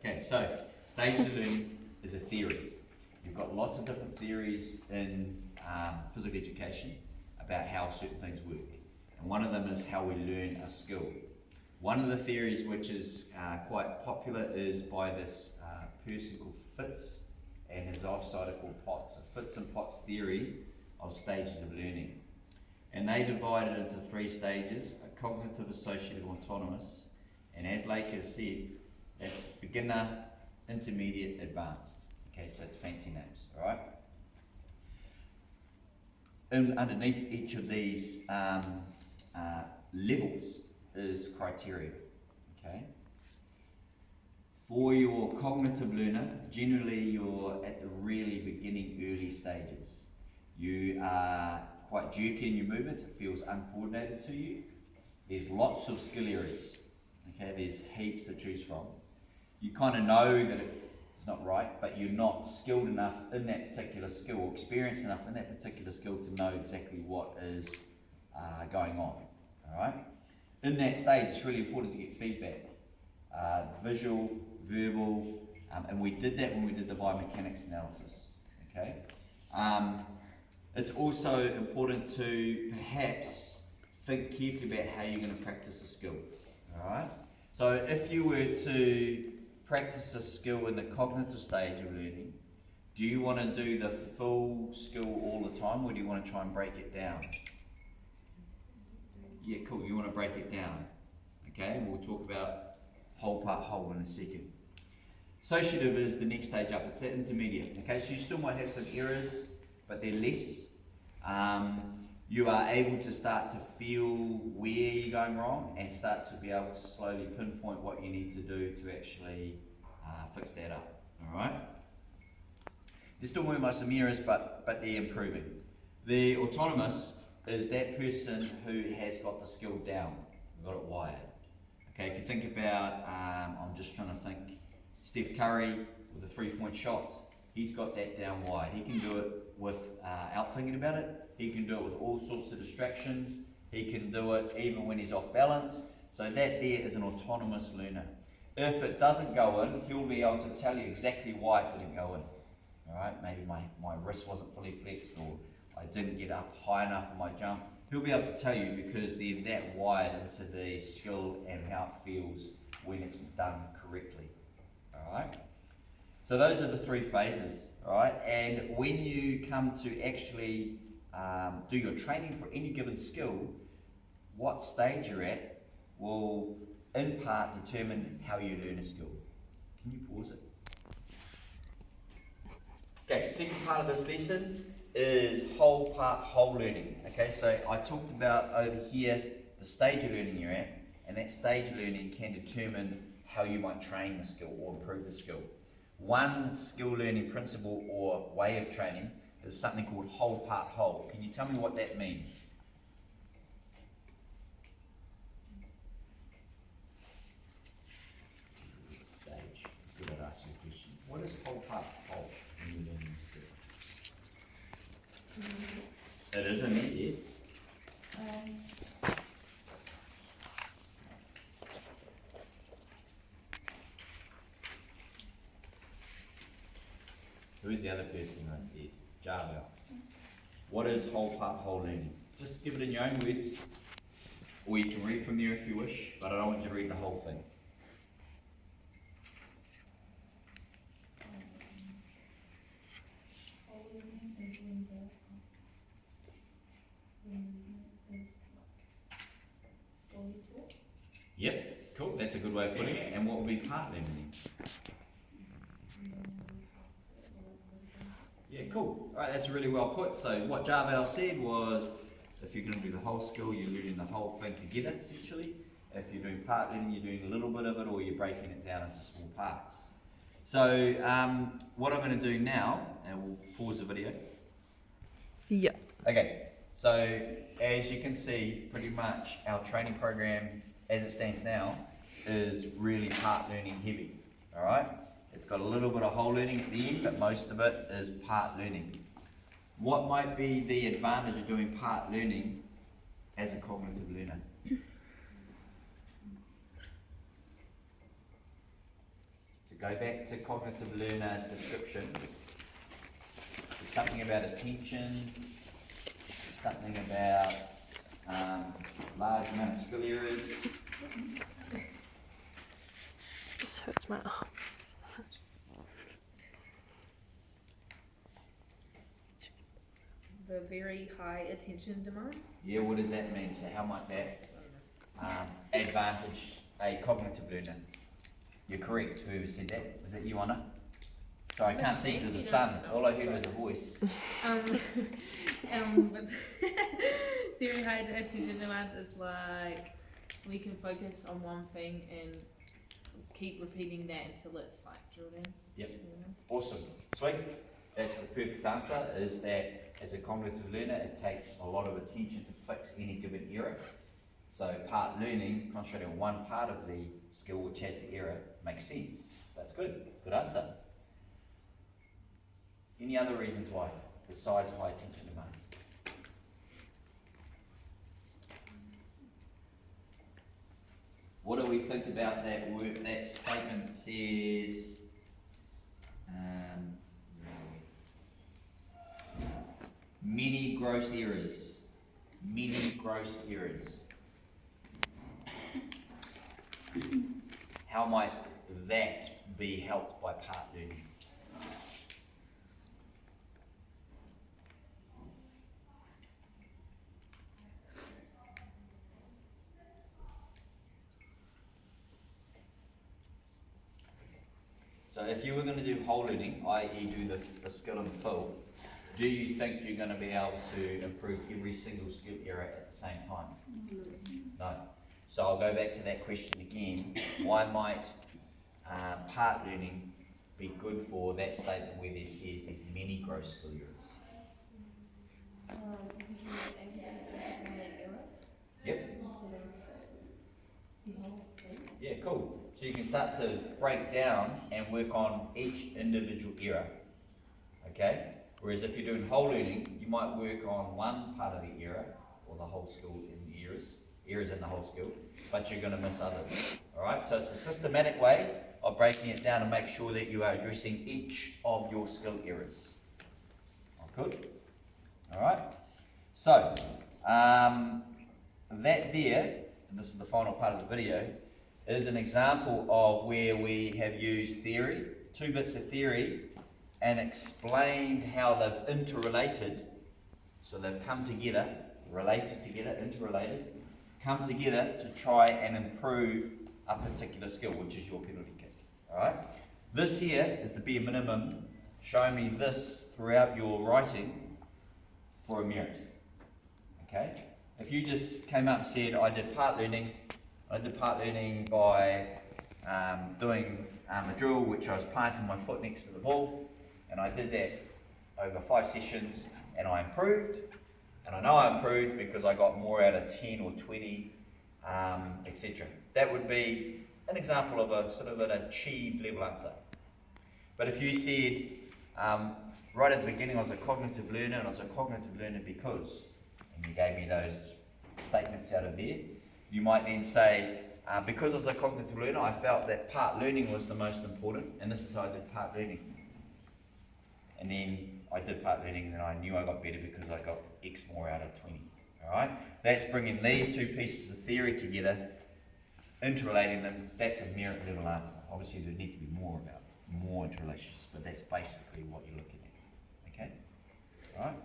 Okay, so staged learning is a theory. You've got lots of different theories in physical education about how certain things work. And one of them is how we learn a skill. One of the theories which is quite popular is by this person called Fitz and his offsider called Potts. So Fitz and Potts' theory of stages of learning. And they divide it into 3 stages: a cognitive, associative, autonomous. And as Lake has said, that's beginner, intermediate, advanced. Okay, so it's fancy names, all right? And underneath each of these levels is criteria, okay? For your cognitive learner, generally you're at the really beginning, early stages. You are quite jerky in your movements, it feels uncoordinated to you. There's lots of skill areas, okay? There's heaps to choose from. You kind of know that it's not right, but you're not skilled enough in that particular skill, or experienced enough in that particular skill to know exactly what is going on, all right? In that stage, it's really important to get feedback, visual, verbal, and we did that when we did the biomechanics analysis, okay? It's also important to perhaps think carefully about how you're going to practice a skill, all right? So if you were to practice a skill in the cognitive stage of learning, do you want to do the full skill all the time, or do you want to try and break it down? Yeah, cool, you want to break it down, okay? And we'll talk about whole part whole in a second. Associative is the next stage up, it's at intermediate, okay? So you still might have some errors, but they're less. You are able to start to feel where you're going wrong and start to be able to slowly pinpoint what you need to do to actually fix that up, all right? There's still more some errors, but they're improving. The autonomous is that person who has got the skill down, got it wired. Okay, if you think about, I'm just trying to think, Steph Curry with a 3-point shot, he's got that down wide. He can do it without thinking about it. He can do it with all sorts of distractions. He can do it even when he's off balance. So that there is an autonomous learner. If it doesn't go in, he'll be able to tell you exactly why it didn't go in. All right, maybe my wrist wasn't fully flexed, or I didn't get up high enough on my jump. He'll be able to tell you because they're that wired into the skill and how it feels when it's done correctly. All right. So those are the 3 phases, all right? And when you come to actually do your training for any given skill, what stage you're at will in part determine how you learn a skill. Can you pause it? Okay, second part of this lesson is whole part whole learning. Okay, so I talked about over here the stage of learning you're at, and that stage of learning can determine how you might train the skill or improve the skill. One skill learning principle or way of training is something called whole part whole. Can you tell me what that means? Sage, so that asks you a question. What is whole part whole when you're learning a skill? It isn't it, yes? Who's the other person I said? Jarvel. What is whole part whole learning? Just give it in your own words, or you can read from there if you wish, but I don't want you to read the whole thing. Yep, cool, that's a good way of putting it. And what would be part learning? Yeah, cool. All right, that's really well put. So what Jarvel said was, if you're going to do the whole skill, you're learning the whole thing together, essentially. If you're doing part learning, you're doing a little bit of it, or you're breaking it down into small parts. So what I'm going to do now, and we'll pause the video. Yeah. Okay, so as you can see, pretty much our training program, as it stands now, is really part learning heavy, all right? It's got a little bit of whole learning at the end, but most of it is part learning. What might be the advantage of doing part learning as a cognitive learner? It's a go back to cognitive learner description. There's something about attention, something about large amount of skill areas. This hurts my arm. The very high attention demands. Yeah, what does that mean? So how might that advantage a cognitive learner? You're correct, whoever said that. Was that you, Anna? Sorry, I can't see because of the sun. All I heard was a voice. But very high attention demands is like we can focus on one thing and keep repeating that until it's like drilled in. Yep. Awesome. Sweet. That's the perfect answer, is that as a cognitive learner, it takes a lot of attention to fix any given error. So part learning, concentrating on one part of the skill which has the error, makes sense. So that's good. It's a good answer. Any other reasons why, besides high attention demands? What do we think about that word? That statement says, many gross errors. Many gross errors. How might that be helped by part learning? So if you were going to do whole learning, i.e. do the skill in full, do you think you're going to be able to improve every single skill area at the same time? No. So I'll go back to that question again. Why might part learning be good for that statement where there says there's many gross skill areas? Yep. Yeah, cool. So you can start to break down and work on each individual error. Okay? Whereas if you're doing whole learning, you might work on one part of the error, or the whole skill in the errors in the whole skill, but you're going to miss others. Alright? So it's a systematic way of breaking it down to make sure that you are addressing each of your skill errors. Good? Alright? So, that there, and this is the final part of the video, is an example of where we have used theory, 2 bits of theory, and explained how they've interrelated. So they've come together, related together, interrelated, come together to try and improve a particular skill, which is your penalty kick. Alright? This here is the bare minimum. Show me this throughout your writing for a merit. Okay? If you just came up and said, I did part learning by doing a drill which I was planting my foot next to the ball, and I did that over 5 sessions and I improved, and I know I improved because I got more out of 10 or 20, etc. That would be an example of a sort of an achieved level answer. But if you said, right at the beginning I was a cognitive learner, and I was a cognitive learner because, and you gave me those statements out of there, you might then say, because I was a cognitive learner, I felt that part learning was the most important, and this is how I did part learning. And then I did part learning, and then I knew I got better because I got X more out of 20. Alright? That's bringing these 2 pieces of theory together, interrelating them. That's a merit level answer. Obviously, there need to be more interrelationships, but that's basically what you're looking at. Okay? Alright?